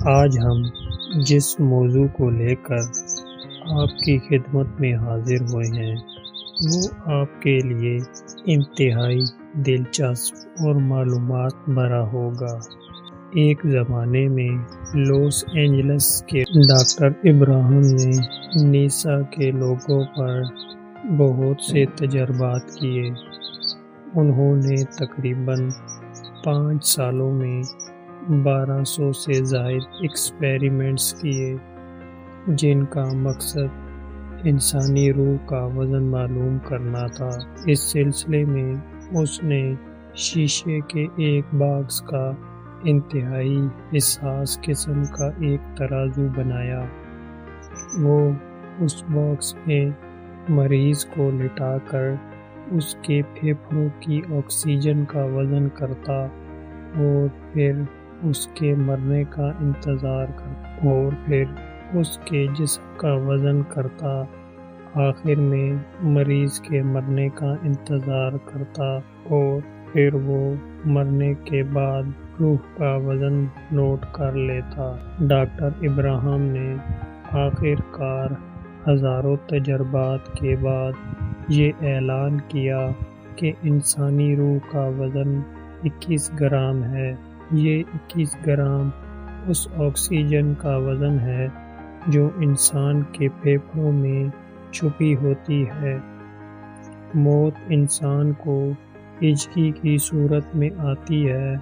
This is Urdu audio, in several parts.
آج ہم جس موضوع کو لے کر آپ کی خدمت میں حاضر ہوئے ہیں وہ آپ کے لیے انتہائی دلچسپ اور معلومات بھرا ہوگا۔ ایک زمانے میں لاس اینجلس کے ڈاکٹر ابراہم نے نیسا کے لوگوں پر بہت سے تجربات کیے۔ انہوں نے تقریباً 5 سالوں میں 1200 سے زائد ایکسپیریمنٹس کیے جن کا مقصد انسانی روح کا وزن معلوم کرنا تھا۔ اس سلسلے میں اس نے شیشے کے ایک باکس کا انتہائی حساس قسم کا ایک ترازو بنایا۔ وہ اس باکس میں مریض کو لٹا کر اس کے پھیپھڑوں کی آکسیجن کا وزن کرتا اور پھر اس کے مرنے کا انتظار کرتا اور پھر اس کے جسم کا وزن کرتا۔ آخر میں مریض کے مرنے کا انتظار کرتا اور پھر وہ مرنے کے بعد روح کا وزن نوٹ کر لیتا۔ ڈاکٹر ابراہم نے آخر کار ہزاروں تجربات کے بعد یہ اعلان کیا کہ انسانی روح کا وزن 21 گرام ہے۔ یہ 21 گرام اس آکسیجن کا وزن ہے جو انسان کے پھیپھڑوں میں چھپی ہوتی ہے۔ موت انسان کو ہجکی کی صورت میں آتی ہے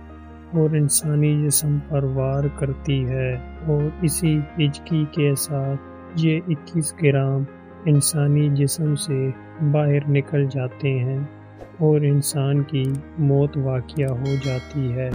اور انسانی جسم پر وار کرتی ہے اور اسی ہجکی کے ساتھ یہ 21 گرام انسانی جسم سے باہر نکل جاتے ہیں اور انسان کی موت واقع ہو جاتی ہے۔